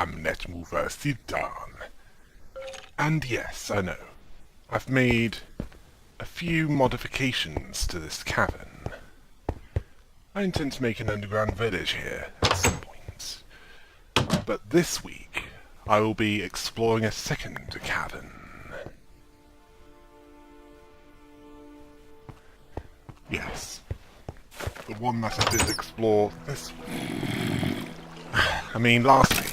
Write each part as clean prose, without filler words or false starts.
am NetMoverSitan. And yes, I know, I've made a few modifications to this cavern. I intend to make an underground village here at some point. But this week, I will be exploring a second cavern. Yes, the one that I did explore this week. I mean, last week.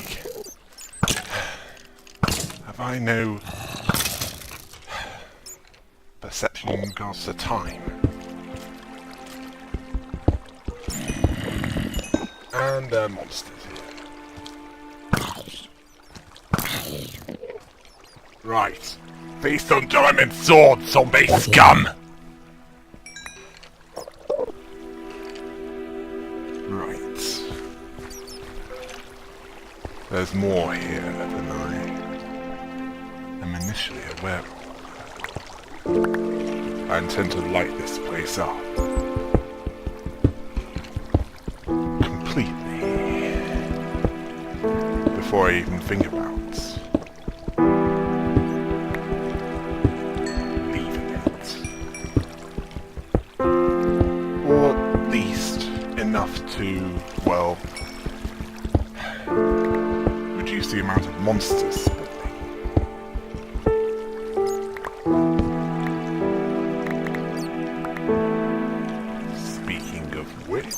Have I no perception in regards to time? And monsters here. Right. Face on diamond sword, zombie scum! Right. There's more here than I am initially aware of. I intend to light this place up. Completely. Before I even think about leaving it. Or at least enough to, well, reduce the amount of monsters spawning. Speaking of which...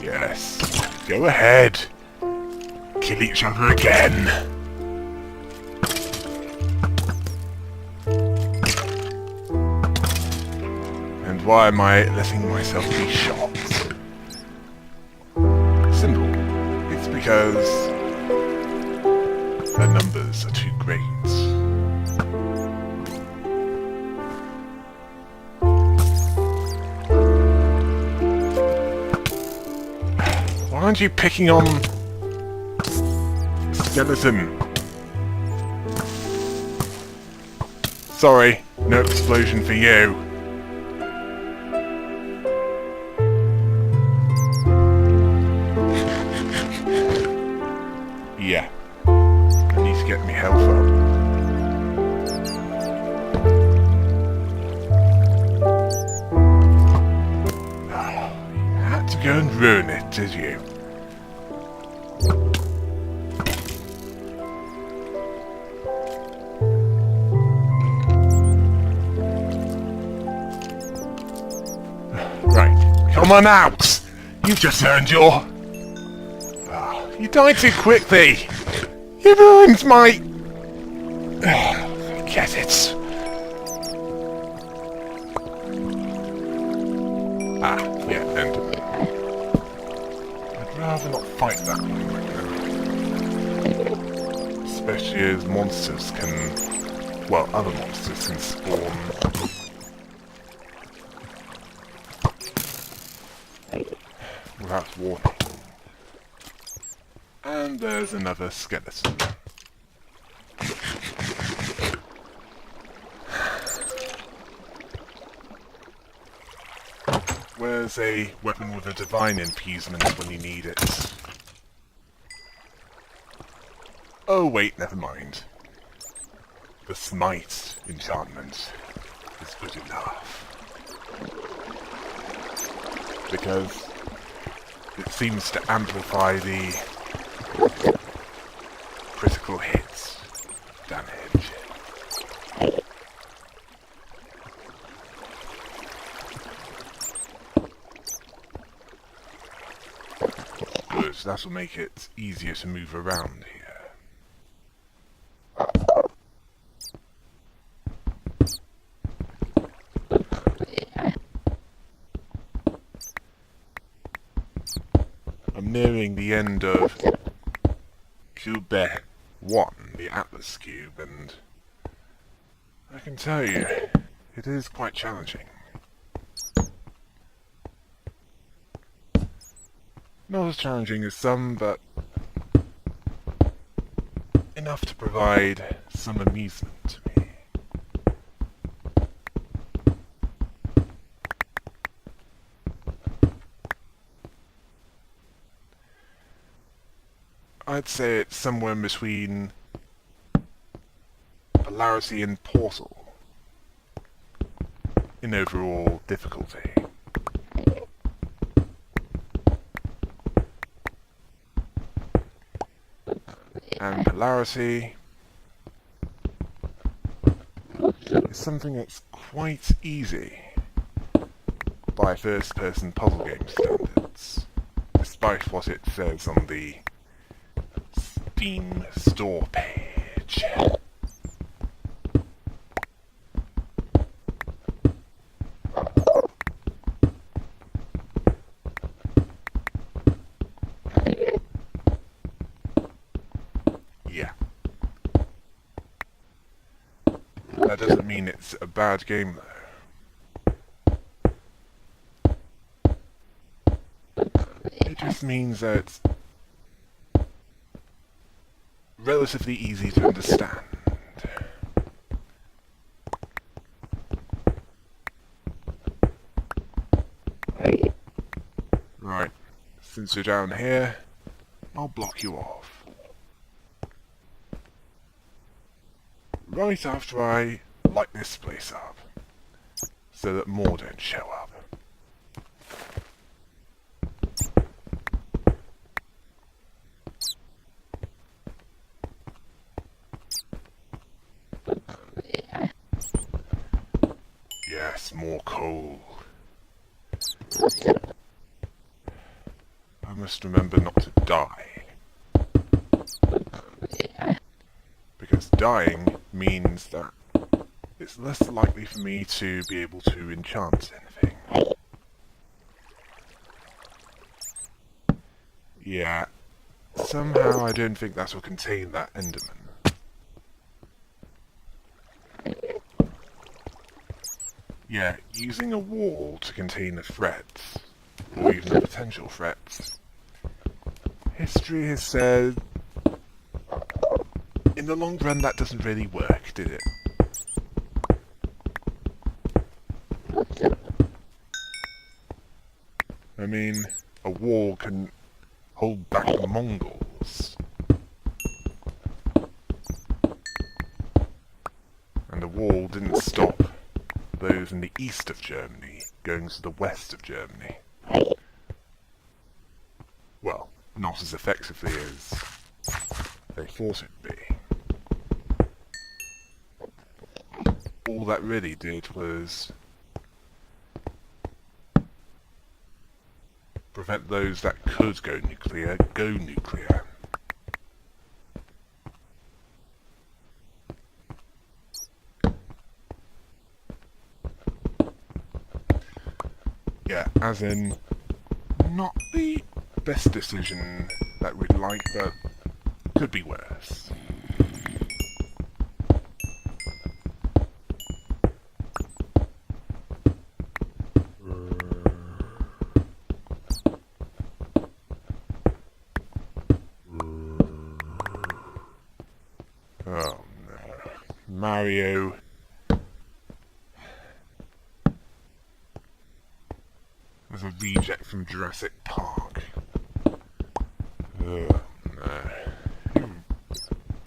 Yes, go ahead. Kill each other again. And why am I letting myself be shot? Simple. It's because the numbers are too great. Why aren't you picking on skeleton? Sorry, no explosion for you. Yeah, I need to get me health up. Oh, you had to go and ruin it, did you? Right, come on out! You just earned your... You died too quickly! You ruined my... Forget it. Ah, yeah, and... I'd rather not fight that one right now. Especially as monsters can... Well, other monsters can spawn... without warning. And there's another skeleton. Where's a weapon with a divine infusement when you need it? Oh wait, never mind. The smite enchantment is good enough. Because it seems to amplify the critical hits damage. Good, that will make it easier to move around here. I'm nearing the end of Cube 1, the Atlas Cube, and I can tell you, it is quite challenging. Not as challenging as some, but enough to provide some amusement to me. I'd say it's somewhere in between Polarity and Portal in overall difficulty. And Polarity is something that's quite easy by first-person puzzle game standards, despite what it says on the Steam store page. Yeah. That doesn't mean it's a bad game, though. It just means that it's relatively easy to understand. Right, since you're down here, I'll block you off. Right after I light this place up, so that more don't show up. Yes, more coal. I must remember not to die. Because dying means that it's less likely for me to be able to enchant anything. Yeah, somehow I don't think that will contain that Enderman. Yeah, using a wall to contain the threats, or even the potential threats. History has said, in the long run that doesn't really work, did it? I mean, a wall can hold back the Mongols. And the wall didn't stop those in the east of Germany going to the west of Germany. Well, not as effectively as they thought it'd be. All that really did was prevent those that could go nuclear. Yeah, as in, not the best decision that we'd like, but could be worse. Oh no. Mario. Was a reject from Jurassic Park. Oh no.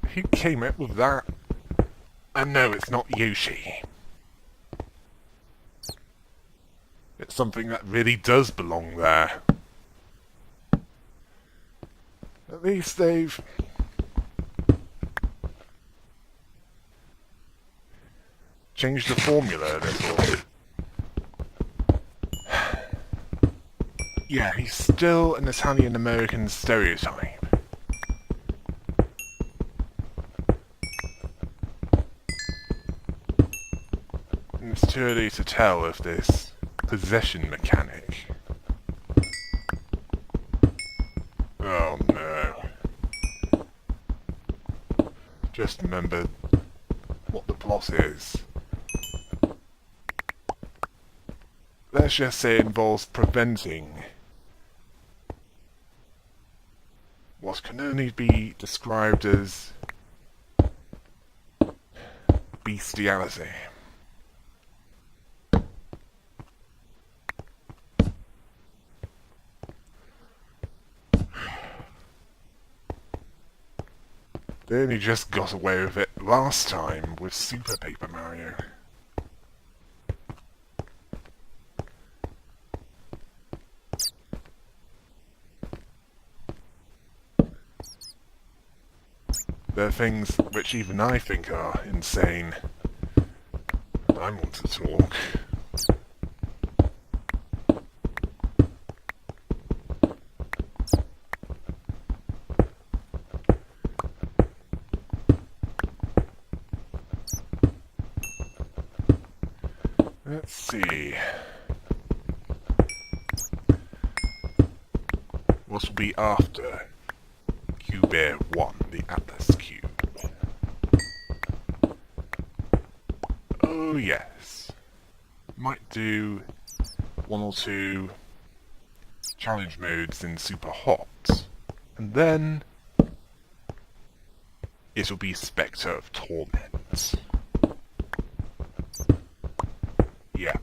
Who came up with that? And no, it's not Yoshi. It's something that really does belong there. At least they've changed the formula a little. Yeah, he's still an Italian-American stereotype. And it's too early to tell if this possession mechanic. Oh no. Just remember what the plot is. Let's just say it involves preventing what can only be described as bestiality. They only just got away with it last time with Super Paper Mario. There are things which even I think are insane. I want to talk. Let's see. What will be after Cube Air 1, the Atlas Cube? Oh yes. Might do one or two challenge modes in Super Hot. And then it'll be Spectre of Torment. Yeah,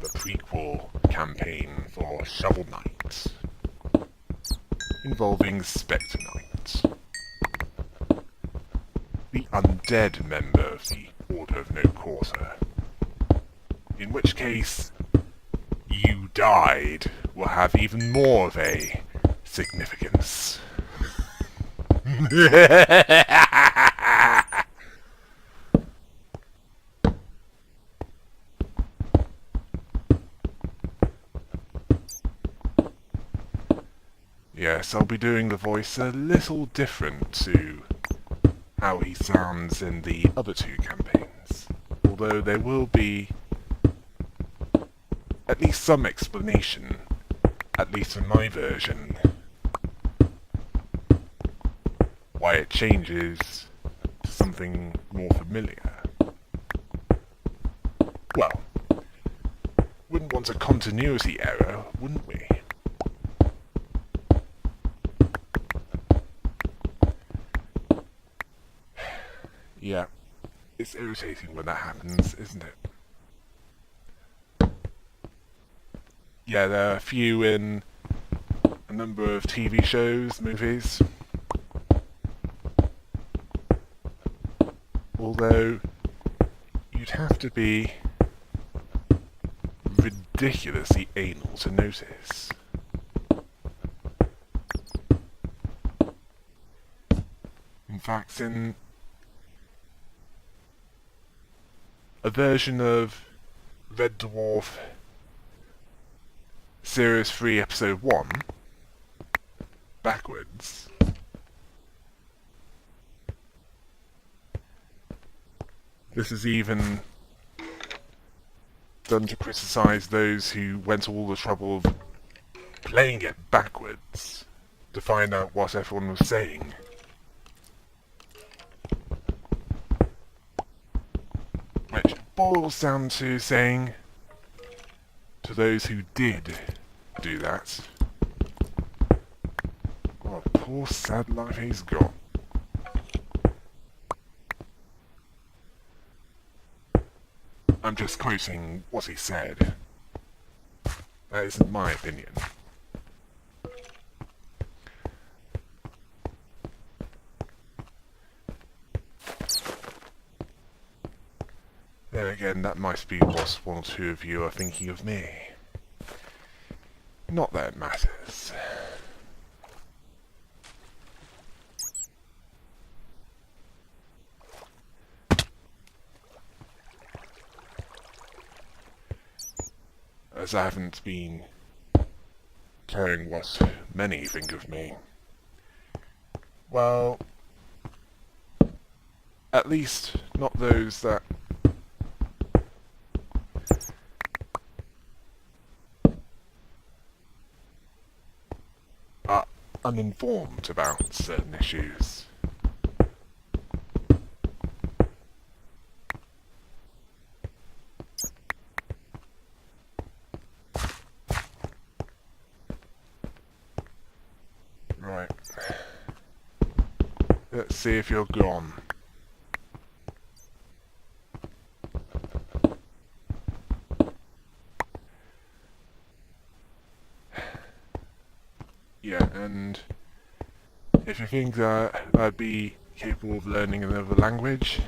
the prequel campaign for Shovel Knight, involving Spectre Knight, the undead member of the Order of No Quarter. In which case, you died will have even more of a significance. Yes, I'll be doing the voice a little different to how he sounds in the other two campaigns, although there will be at least some explanation, at least in my version, why it changes to something more familiar. Well, wouldn't want a continuity error, wouldn't we? Yeah, it's irritating when that happens, isn't it? Yeah, there are a few in a number of TV shows, movies. Although, you'd have to be ridiculously anal to notice. In fact, in a version of Red Dwarf Series 3 Episode 1, backwards, this is even done to criticise those who went all the trouble of playing it backwards to find out what everyone was saying. Which boils down to saying, to those who did do that, what a poor sad life he's got. I'm just quoting what he said. That isn't my opinion. Then again, that might be what one or two of you are thinking of me. Not that it matters. As I haven't been caring what many think of me. Well, at least not those that are uninformed about certain issues. Right. Let's see if you're gone. Yeah, and if you think that I'd be capable of learning another language.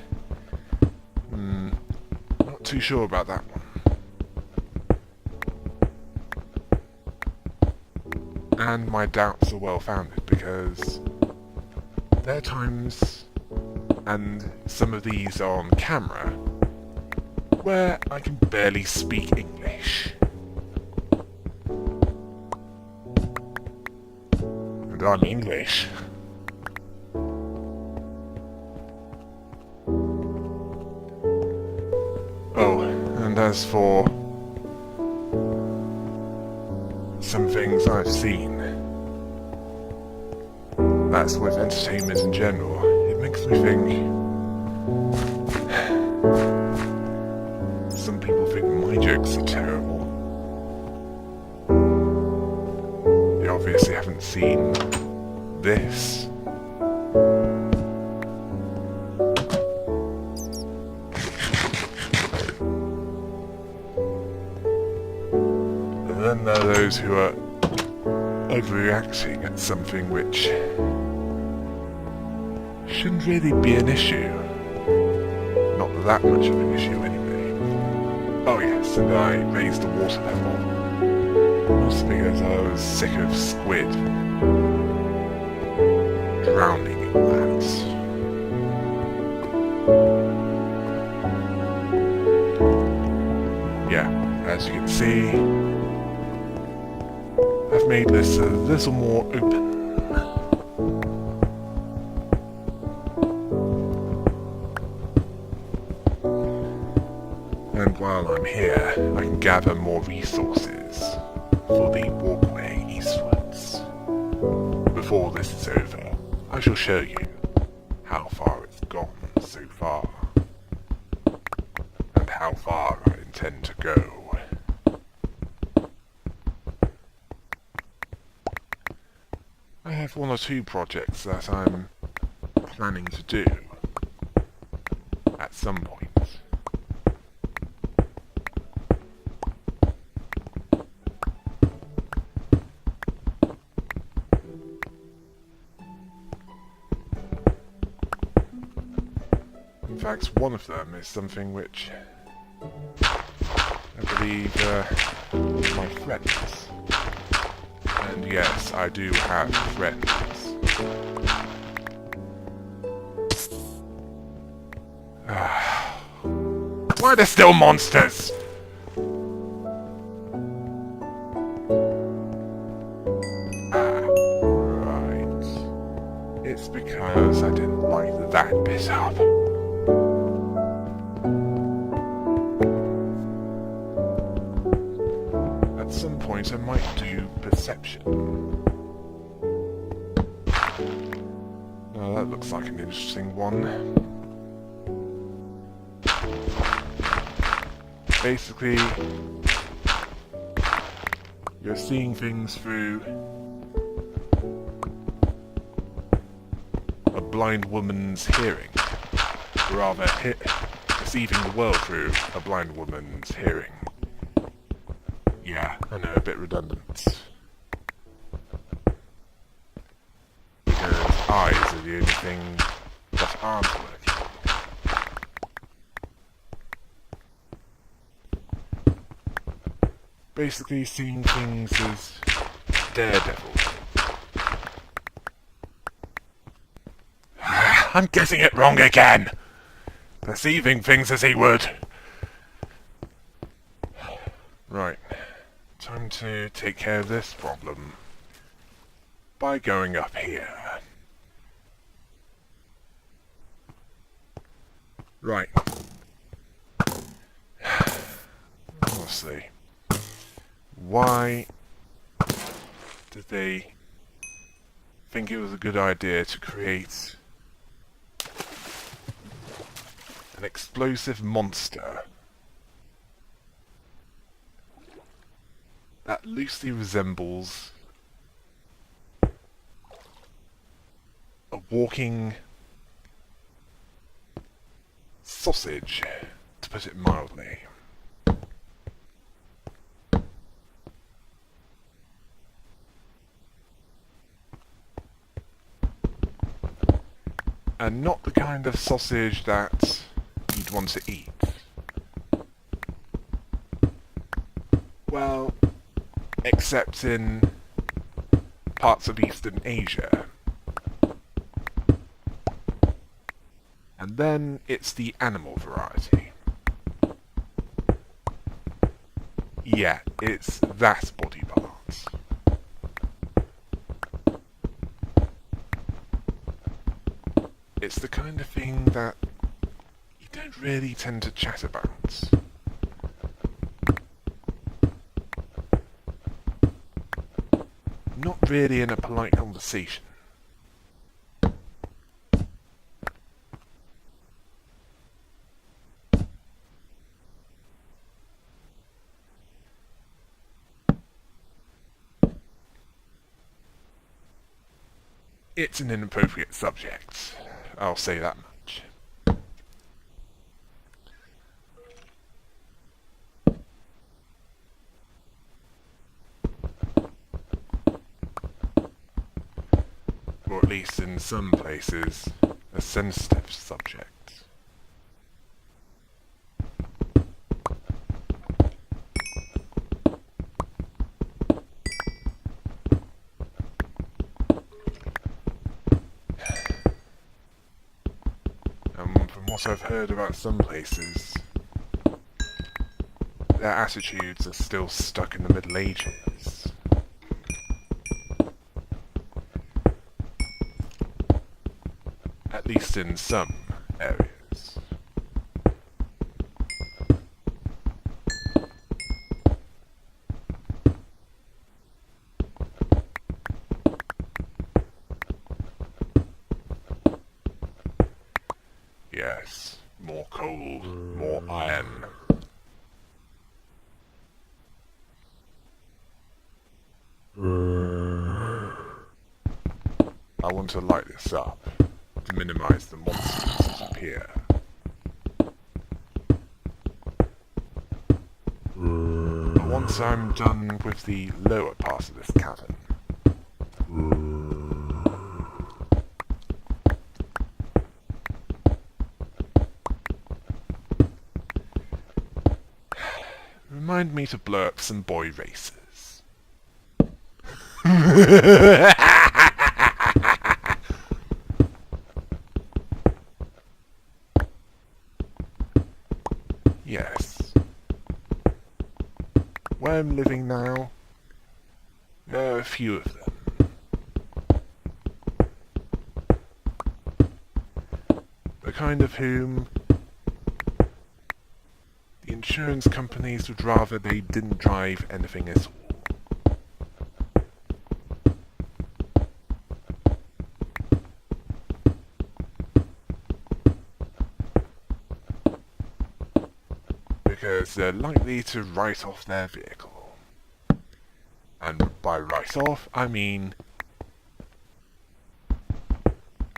Not too sure about that one. And my doubts are well founded because there are times, and some of these are on camera, where I can barely speak English. And I'm English. Oh, and as for some things I've seen, that's with entertainment in general, it makes me think some people think my jokes are terrible. They obviously haven't seen this. And then there are those who are overreacting at something which shouldn't really be an issue. Not that much of an issue anyway. Oh yes, and I raised the water level. Mostly because I was sick of squid drowning in that. Yeah, as you can see, I've made this a little more open. And while I'm here, I can gather more resources for the walkway eastwards. Before this is over, I shall show you how far it's gone so far, and how far I intend to go. I have one or two projects that I'm planning to do at some point. In fact, one of them is something which I believe my friends. And yes, I do have friends. Why are there still monsters? Right. It's because I didn't like that bit up. At some point I might do perception. Now that looks like an interesting one. Basically, you're seeing things through a blind woman's hearing. Or rather, perceiving the world through a blind woman's hearing. Yeah, I know, a bit redundant. Because eyes are the only thing that aren't working. Basically seeing things as Daredevil. I'm getting it wrong again! Perceiving things as he would. Right. Time to take care of this problem by going up here. Right. Honestly, why did they think it was a good idea to create an explosive monster that loosely resembles a walking sausage, to put it mildly? And not the kind of sausage that you'd want to eat. Well, except in parts of Eastern Asia. And then it's the animal variety. Yeah, it's that body part. It's the kind of thing that you don't really tend to chat about. Not really in a polite conversation. It's an inappropriate subject, I'll say that much. Or at least in some places, a sensitive subject. From what I've heard about some places, their attitudes are still stuck in the Middle Ages. At least in some areas. Yes, more coal, more iron. I want to light this up to minimize the monsters that appear. But once I'm done with the lower part of this cavern, remind me to blow up some boy races. Yes. Where I'm living now, there are a few of them. The kind of whom the insurance companies would rather they didn't drive anything at all. Because they're likely to write off their vehicle. And by write off, I mean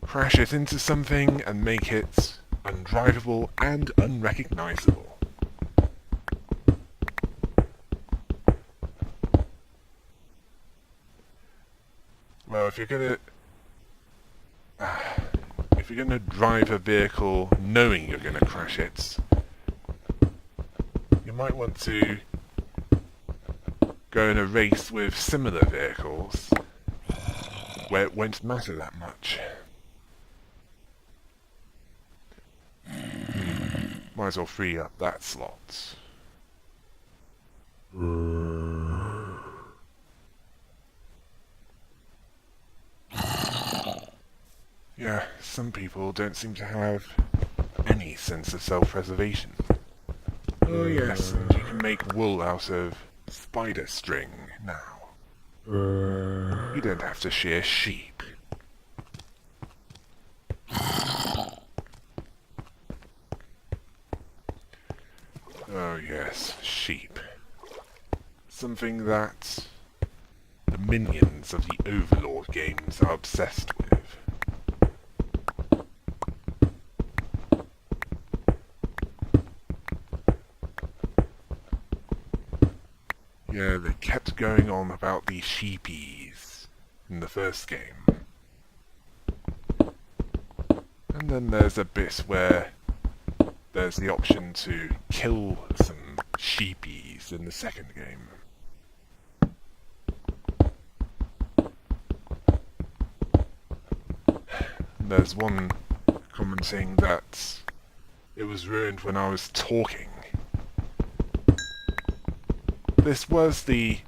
crash it into something and make it undrivable and unrecognizable. Well, if you're gonna drive a vehicle knowing you're gonna crash it, you might want to go in a race with similar vehicles where it won't matter that much. Might as well free up that slot. Yeah, some people don't seem to have any sense of self-preservation. Oh yes, and you can make wool out of spider string now. You don't have to shear sheep. Oh yes, sheep. Something that the minions of the Overlord games are obsessed with. Yeah, they kept going on about the sheepies in the first game. And then there's a bit where there's the option to kill some sheepies in the second game. There's one commenting that it was ruined when I was talking. This was the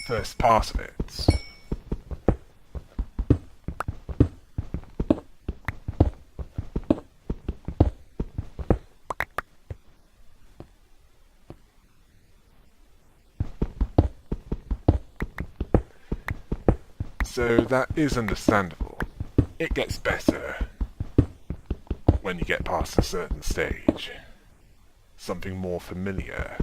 first part of it. So that is understandable. It gets better when you get past a certain stage. Something more familiar.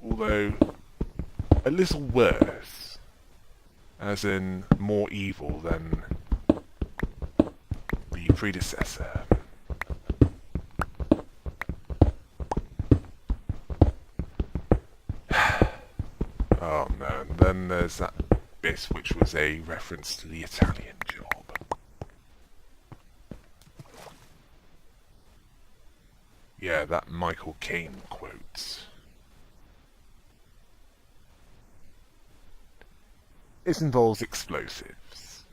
Although, a little worse, as in more evil than the predecessor. Oh no, and then there's that bit which was a reference to the Italian Job. Yeah, that Michael Caine quote. It involves explosives.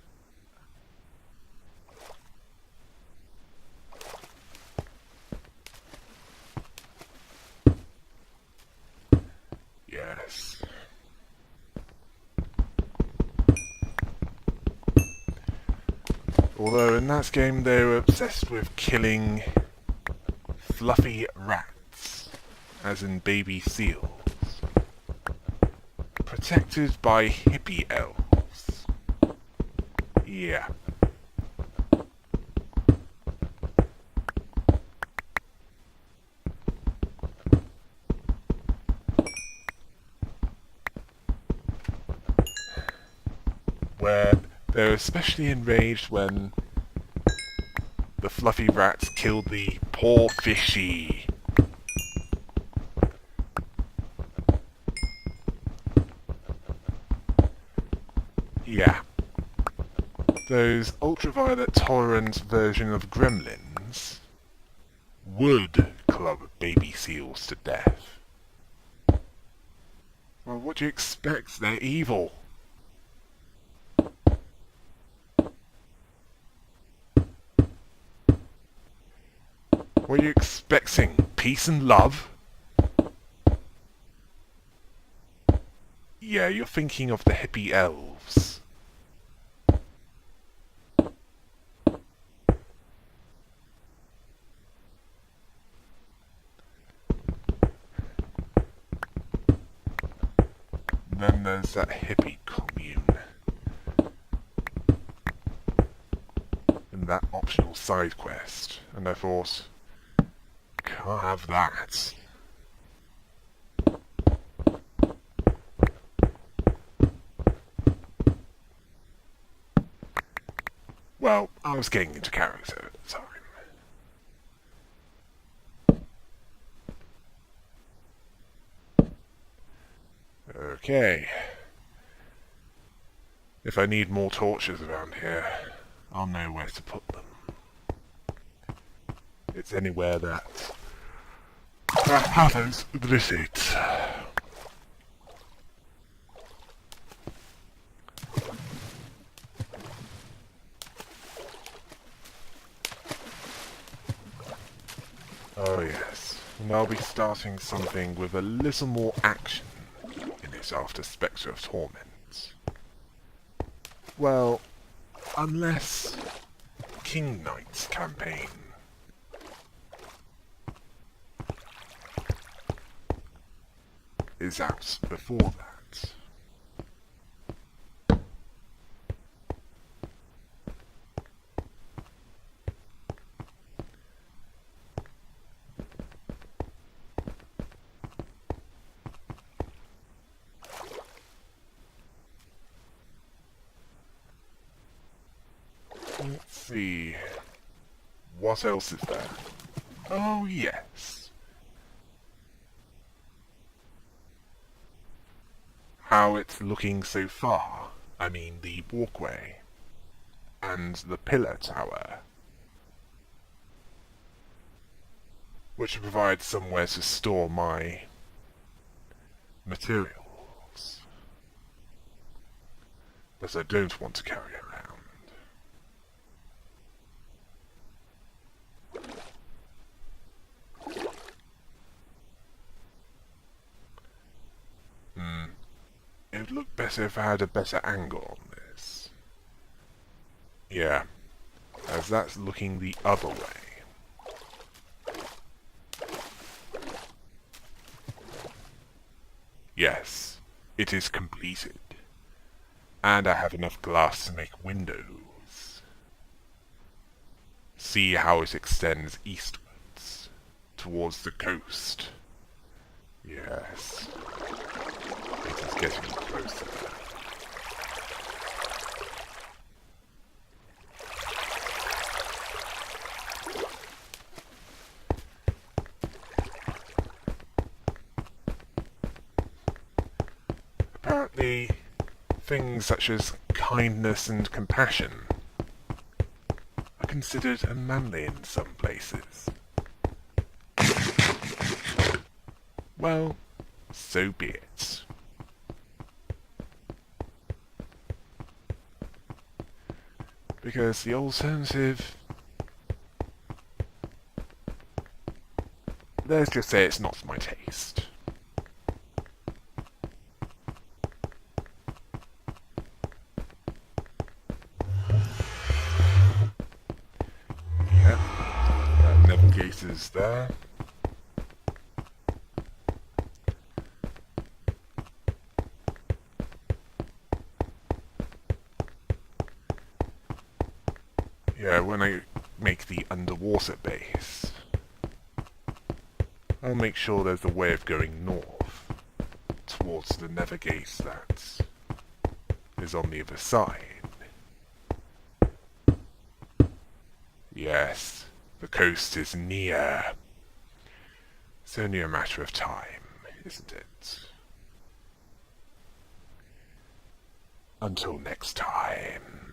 Yes. Although in that game they were obsessed with killing fluffy rats, as in baby seals, protected by hippie elves. Yeah. Where they're especially enraged when the fluffy rats killed the poor fishy. Yeah. Those ultraviolet tolerant version of gremlins would club baby seals to death. Well, what do you expect? They're evil. What are you expecting? Peace and love? Yeah, you're thinking of the hippie elves. Then there's that hippie commune. And that optional side quest. And I thought, can't have that. Well, I was getting into character at the time. Okay. If I need more torches around here, I'll know where to put them. It's anywhere that happens visit. Oh yes, and I'll be starting something with a little more action in it after Spectre of Torment. Well, unless King Knight's campaign is out before that. Let's see. What else is there? Oh, yes. how it's looking so far. I mean the walkway and the pillar tower, which provides somewhere to store my materials that I don't want to carry around. It would look better if I had a better angle on this. Yeah, as that's looking the other way. Yes, it is completed. And I have enough glass to make windows. See how it extends eastwards, towards the coast. Yes, it is getting closer. Apparently, things such as kindness and compassion are considered unmanly in some places. Well, so be it. Because the alternative... let's just say it's not my taste. Yeah, that navigator's there. Yeah, when I make the underwater base, I'll make sure there's a way of going north, towards the navigate that is on the other side. Yes, the coast is near. It's only a matter of time, isn't it? Until next time.